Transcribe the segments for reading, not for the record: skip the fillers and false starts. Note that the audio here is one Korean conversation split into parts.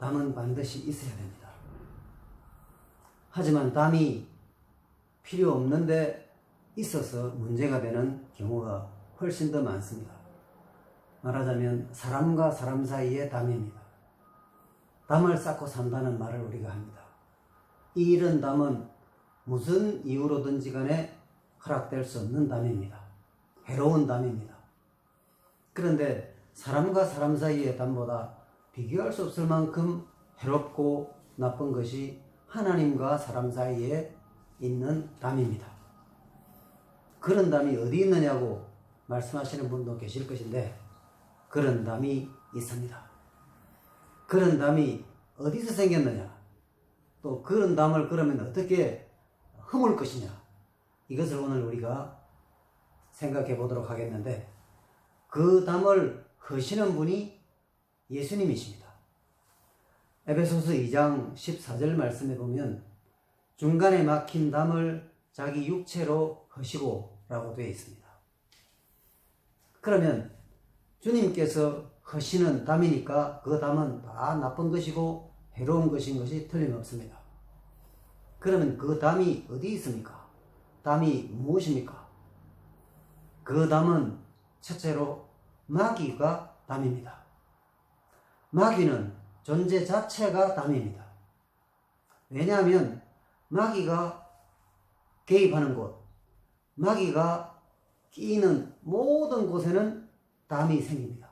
담은 반드시 있어야 됩니다. 하지만 담이 필요 없는데 있어서 문제가 되는 경우가 훨씬 더 많습니다. 말하자면 사람과 사람 사이의 담입니다. 담을 쌓고 산다는 말을 우리가 합니다. 이 이런 담은 무슨 이유로든지 간에 허락될 수 없는 담입니다. 해로운 담입니다. 그런데 사람과 사람 사이의 담보다 비교할 수 없을 만큼 해롭고 나쁜 것이 하나님과 사람 사이에 있는 담입니다. 그런 담이 어디 있느냐고 말씀하시는 분도 계실 것인데 그런 담이 있습니다. 그런 담이 어디서 생겼느냐, 또 그런 담을 그러면 어떻게 허물 것이냐, 이것을 오늘 우리가 생각해 보도록 하겠는데, 그 담을 허시는 분이 예수님이십니다. 에베소서 2장 14절 말씀에 보면 중간에 막힌 담을 자기 육체로 허시고 라고 되어 있습니다. 그러면 주님께서 허시는 담이니까 그 담은 다 나쁜 것이고 해로운 것인 것이 틀림없습니다. 그러면 그 담이 어디 있습니까? 담이 무엇입니까? 그 담은 첫째로 마귀가 담입니다. 마귀는 존재 자체가 담입니다. 왜냐하면 마귀가 개입하는 곳, 마귀가 끼이는 모든 곳에는 담이 생깁니다.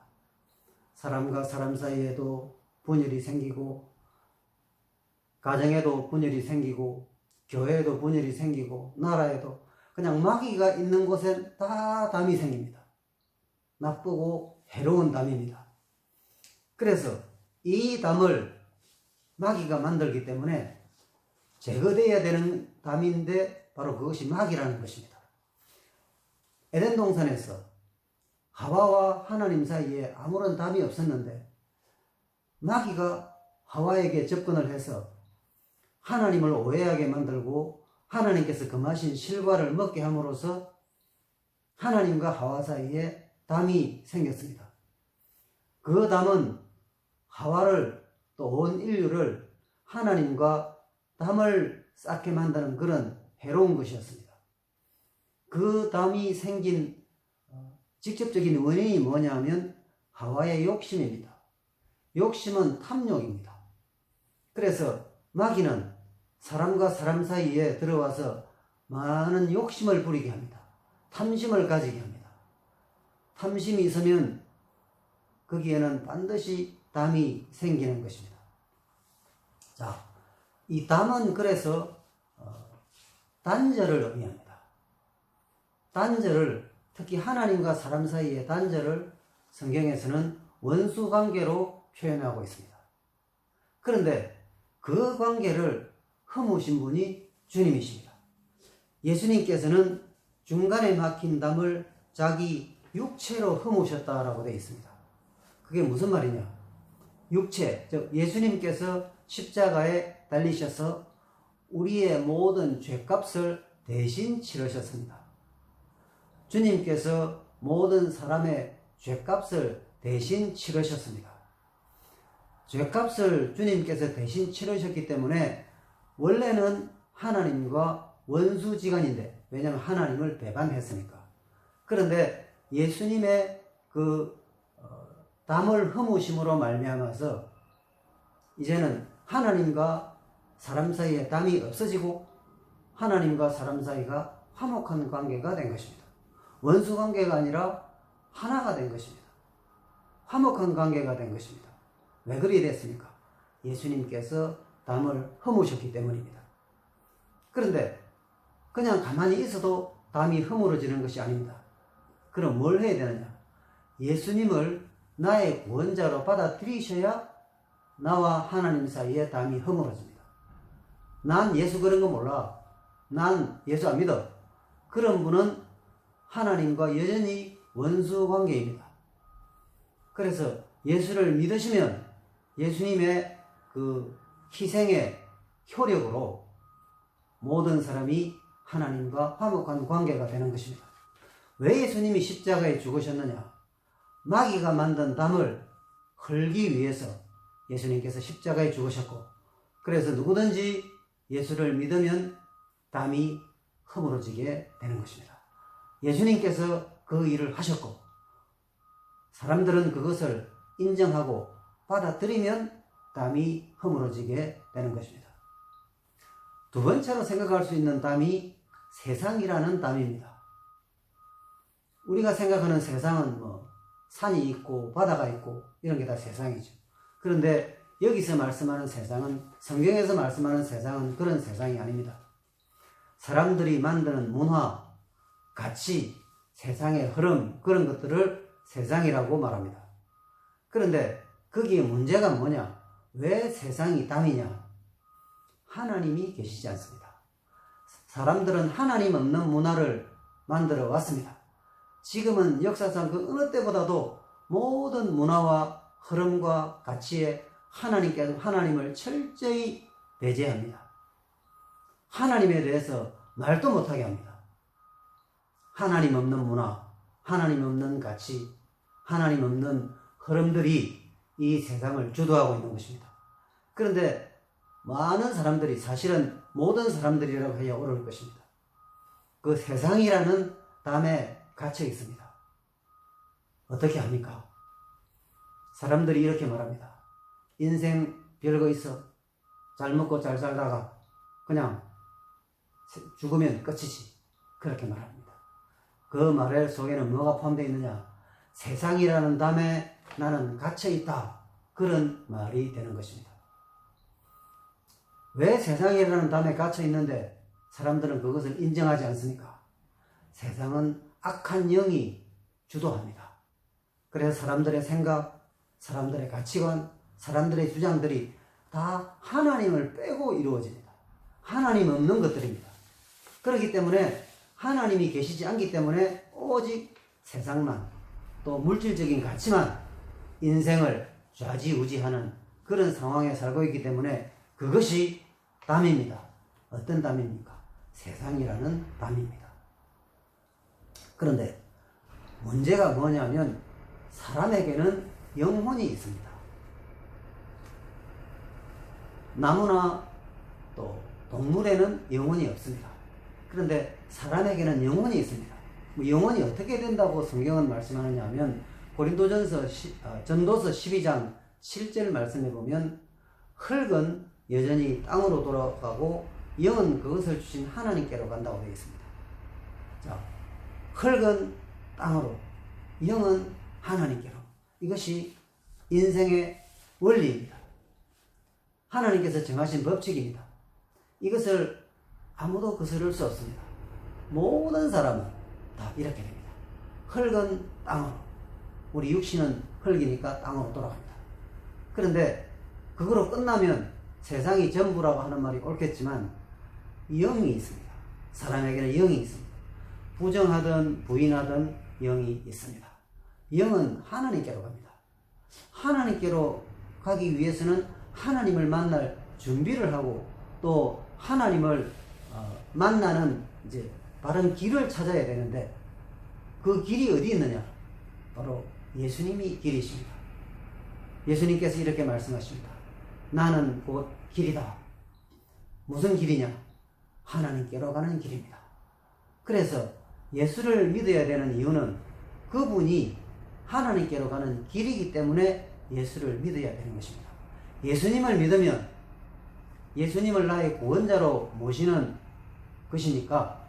사람과 사람 사이에도 분열이 생기고, 가정에도 분열이 생기고, 교회에도 분열이 생기고, 나라에도, 그냥 마귀가 있는 곳엔 다 담이 생깁니다. 나쁘고 해로운 담입니다. 그래서 이 담을 마귀가 만들기 때문에 제거되어야 되는 담인데 바로 그것이 마귀라는 것입니다. 에덴 동산에서 하와와 하나님 사이에 아무런 담이 없었는데 마귀가 하와에게 접근을 해서 하나님을 오해하게 만들고 하나님께서 금하신 실과를 먹게 함으로써 하나님과 하와 사이에 담이 생겼습니다. 그 담은 하와를 또 온 인류를 하나님과 담을 쌓게 만드는 그런 해로운 것이었습니다. 그 담이 생긴 직접적인 원인이 뭐냐면 하와의 욕심입니다. 욕심은 탐욕입니다. 그래서 마귀는 사람과 사람 사이에 들어와서 많은 욕심을 부리게 합니다. 탐심을 가지게 합니다. 탐심이 있으면 거기에는 반드시 담이 생기는 것입니다. 자, 이 담은 그래서 단절을 의미합니다. 단절을, 특히 하나님과 사람 사이의 단절을 성경에서는 원수관계로 표현하고 있습니다. 그런데 그 관계를 허무신 분이 주님이십니다. 예수님께서는 중간에 막힌 담을 자기 육체로 허무셨다라고 되어 있습니다. 그게 무슨 말이냐? 육체, 즉 예수님께서 십자가에 달리셔서 우리의 모든 죄값을 대신 치르셨습니다. 주님께서 모든 사람의 죄값을 대신 치르셨습니다. 죄값을 주님께서 대신 치르셨기 때문에 원래는 하나님과 원수지간인데, 왜냐하면 하나님을 배반했으니까. 그런데 예수님의 그 담을 허무심으로 말미암아서 이제는 하나님과 사람 사이에 담이 없어지고 하나님과 사람 사이가 화목한 관계가 된 것입니다. 원수 관계가 아니라 하나가 된 것입니다. 화목한 관계가 된 것입니다. 왜 그리 됐습니까? 예수님께서 담을 허무셨기 때문입니다. 그런데 그냥 가만히 있어도 담이 허물어지는 것이 아닙니다. 그럼 뭘 해야 되느냐? 예수님을 나의 구원자로 받아들이셔야 나와 하나님 사이에 담이 허물어집니다. 난 예수 그런 거 몰라. 난 예수 안 믿어. 그런 분은 하나님과 여전히 원수 관계입니다. 그래서 예수를 믿으시면 예수님의 그 희생의 효력으로 모든 사람이 하나님과 화목한 관계가 되는 것입니다. 왜 예수님이 십자가에 죽으셨느냐? 마귀가 만든 담을 헐기 위해서 예수님께서 십자가에 죽으셨고, 그래서 누구든지 예수를 믿으면 담이 허물어지게 되는 것입니다. 예수님께서 그 일을 하셨고, 사람들은 그것을 인정하고 받아들이면 담이 허물어지게 되는 것입니다. 두 번째로 생각할 수 있는 담이 세상이라는 담입니다. 우리가 생각하는 세상은 산이 있고 바다가 있고 이런 게 다 세상이죠. 그런데 여기서 말씀하는 세상은, 성경에서 말씀하는 세상은 그런 세상이 아닙니다. 사람들이 만드는 문화, 가치, 세상의 흐름, 그런 것들을 세상이라고 말합니다. 그런데 거기에 문제가 뭐냐? 왜 세상이 담이냐? 하나님이 계시지 않습니다. 사람들은 하나님 없는 문화를 만들어 왔습니다. 지금은 역사상 그 어느 때보다도 모든 문화와 흐름과 가치에 하나님을 철저히 배제합니다. 하나님에 대해서 말도 못하게 합니다. 하나님 없는 문화, 하나님 없는 가치, 하나님 없는 흐름들이 이 세상을 주도하고 있는 것입니다. 그런데 많은 사람들이, 사실은 모든 사람들이라고 해야 옳을 것입니다, 그 세상이라는 담에 갇혀 있습니다. 어떻게 합니까? 사람들이 이렇게 말합니다. 인생 별거 있어. 잘 먹고 잘 살다가 그냥 죽으면 끝이지. 그렇게 말합니다. 그 말 속에는 뭐가 포함되어 있느냐? 세상이라는 담에 나는 갇혀있다. 그런 말이 되는 것입니다. 왜 세상이라는 담에 갇혀있는데 사람들은 그것을 인정하지 않습니까? 세상은 악한 영이 주도합니다. 그래서 사람들의 생각, 사람들의 가치관, 사람들의 주장들이 다 하나님을 빼고 이루어집니다. 하나님 없는 것들입니다. 그렇기 때문에 하나님이 계시지 않기 때문에 오직 세상만, 또 물질적인 가치만 인생을 좌지우지하는 그런 상황에 살고 있기 때문에 그것이 담입니다. 어떤 담입니까? 세상이라는 담입니다. 그런데 문제가 뭐냐면 사람에게는 영혼이 있습니다. 나무나 또 동물에는 영혼이 없습니다. 그런데 사람에게는 영혼이 있습니다. 영혼이 어떻게 된다고 성경은 말씀하느냐 하면 고린도전서 전도서 12장 7절 말씀해 보면 흙은 여전히 땅으로 돌아가고 영은 그것을 주신 하나님께로 간다고 되어 있습니다. 자, 흙은 땅으로, 영은 하나님께로. 이것이 인생의 원리입니다. 하나님께서 정하신 법칙입니다. 이것을 아무도 거스를 수 없습니다. 모든 사람은 다 이렇게 됩니다. 흙은 땅으로, 우리 육신은 흙이니까 땅으로 돌아갑니다. 그런데 그거로 끝나면 세상이 전부라고 하는 말이 옳겠지만 영이 있습니다. 사람에게는 영이 있습니다. 부정하든 부인하든 영이 있습니다. 영은 하나님께로 갑니다. 하나님께로 가기 위해서는 하나님을 만날 준비를 하고 또 하나님을 만나는 이제 바른 길을 찾아야 되는데 그 길이 어디 있느냐? 바로 예수님이 길이십니다. 예수님께서 이렇게 말씀하십니다. 나는 곧 길이다. 무슨 길이냐? 하나님께로 가는 길입니다. 그래서 예수를 믿어야 되는 이유는 그분이 하나님께로 가는 길이기 때문에 예수를 믿어야 되는 것입니다. 예수님을 믿으면 예수님을 나의 구원자로 모시는 것이니까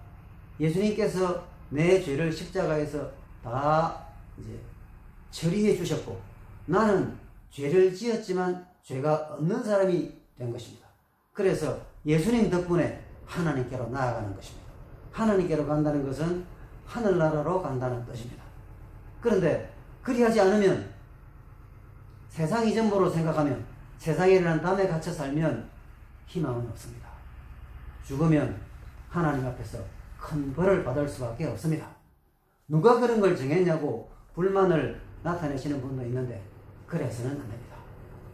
예수님께서 내 죄를 십자가에서 다 이제 처리해 주셨고 나는 죄를 지었지만 죄가 없는 사람이 된 것입니다. 그래서 예수님 덕분에 하나님께로 나아가는 것입니다. 하나님께로 간다는 것은 하늘나라로 간다는 뜻입니다. 그런데 그리하지 않으면 세상이 전부로 생각하면 세상이라는 담에 갇혀 살면 희망은 없습니다. 죽으면 하나님 앞에서 큰 벌을 받을 수밖에 없습니다. 누가 그런 걸 정했냐고 불만을 나타내시는 분도 있는데 그래서는 안 됩니다.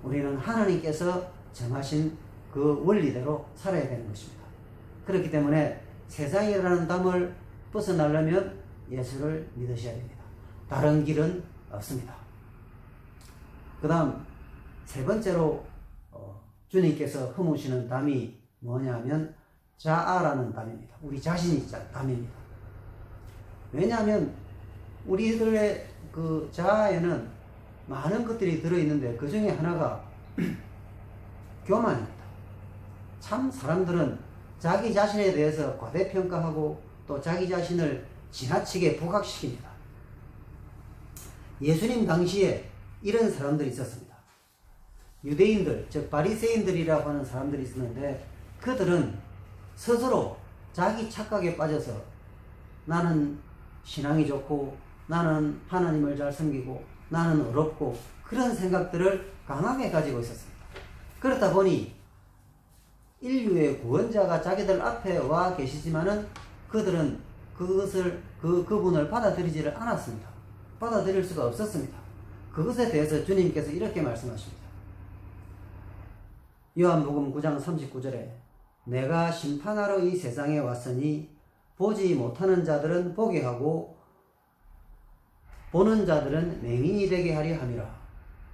우리는 하나님께서 정하신 그 원리대로 살아야 되는 것입니다. 그렇기 때문에 세상이라는 담을 벗어나려면 예수를 믿으셔야 됩니다. 다른 길은 없습니다. 그 다음 세 번째로 주님께서 허무시는 담이 뭐냐면 자아라는 담입니다. 우리 자신이 담입니다. 왜냐하면 우리들의 그 자아에는 많은 것들이 들어있는데 그 중에 하나가 교만입니다. 참 사람들은 자기 자신에 대해서 과대평가하고 또 자기 자신을 지나치게 부각시킵니다. 예수님 당시에 이런 사람들이 있었습니다. 유대인들, 즉 바리새인들이라고 하는 사람들이 있었는데 그들은 스스로 자기 착각에 빠져서 나는 신앙이 좋고 나는 하나님을 잘 섬기고 나는 어렵고 그런 생각들을 강하게 가지고 있었습니다. 그렇다 보니 인류의 구원자가 자기들 앞에 와 계시지만은 그들은 그분을 받아들이지를 않았습니다. 받아들일 수가 없었습니다. 그것에 대해서 주님께서 이렇게 말씀하십니다. 요한복음 9장 39절에 내가 심판하러 이 세상에 왔으니 보지 못하는 자들은 보게 하고 보는 자들은 맹인이 되게 하려 함이라.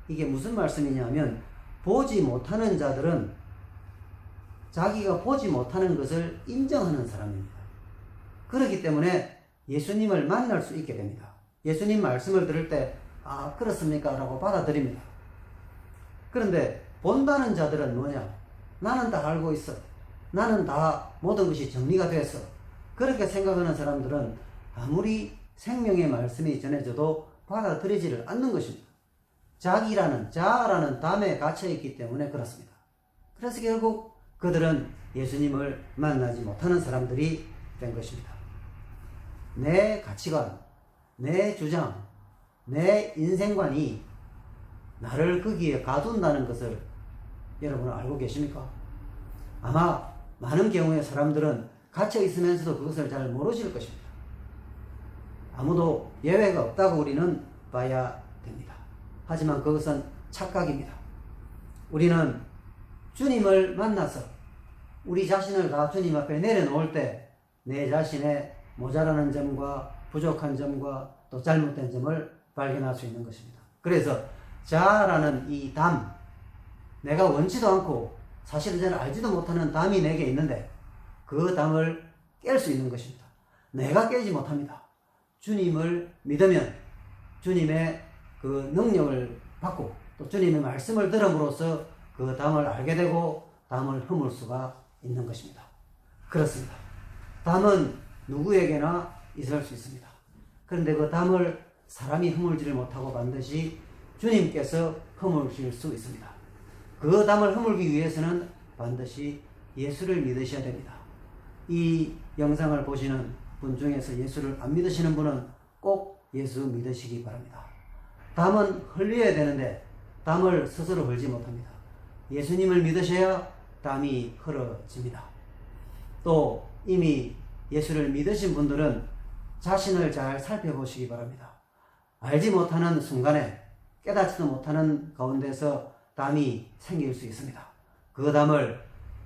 이게 무슨 말씀이냐면 보지 못하는 자들은 자기가 보지 못하는 것을 인정하는 사람입니다. 그렇기 때문에 예수님을 만날 수 있게 됩니다. 예수님 말씀을 들을 때 아 그렇습니까? 라고 받아들입니다. 그런데 본다는 자들은 뭐냐? 나는 다 알고 있어. 나는 다 모든 것이 정리가 됐어. 그렇게 생각하는 사람들은 아무리 생명의 말씀이 전해져도 받아들이지를 않는 것입니다. 자아라는 담에 갇혀있기 때문에 그렇습니다. 그래서 결국 그들은 예수님을 만나지 못하는 사람들이 된 것입니다. 내 가치관, 내 주장, 내 인생관이 나를 거기에 가둔다는 것을 여러분 알고 계십니까? 아마 많은 경우에 사람들은 갇혀 있으면서도 그것을 잘 모르실 것입니다. 아무도 예외가 없다고 우리는 봐야 됩니다. 하지만 그것은 착각입니다. 우리는 주님을 만나서 우리 자신을 다 주님 앞에 내려놓을 때 내 자신의 모자라는 점과 부족한 점과 또 잘못된 점을 발견할 수 있는 것입니다. 그래서 자아라는 이 담, 내가 원치도 않고 사실은 잘 알지도 못하는 담이 내게 있는데 그 담을 깰 수 있는 것입니다. 내가 깨지 못합니다. 주님을 믿으면 주님의 그 능력을 받고 또 주님의 말씀을 들음으로써 그 담을 알게 되고 담을 허물 수가 있는 것입니다. 그렇습니다. 담은 누구에게나 있을 수 있습니다. 그런데 그 담을 사람이 허물지를 못하고 반드시 주님께서 허물실 수 있습니다. 그 담을 허물기 위해서는 반드시 예수를 믿으셔야 됩니다. 이 영상을 보시는 분 중에서 예수를 안 믿으시는 분은 꼭 예수 믿으시기 바랍니다. 담은 흘려야 되는데 담을 스스로 흘지 못합니다. 예수님을 믿으셔야 담이 흘러집니다. 또 이미 예수를 믿으신 분들은 자신을 잘 살펴보시기 바랍니다. 알지 못하는 순간에 깨닫지도 못하는 가운데서 담이 생길 수 있습니다. 그 담을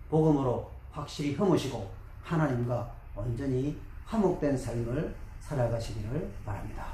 복음으로 확실히 허무시고 하나님과 온전히 화목된 삶을 살아가시기를 바랍니다.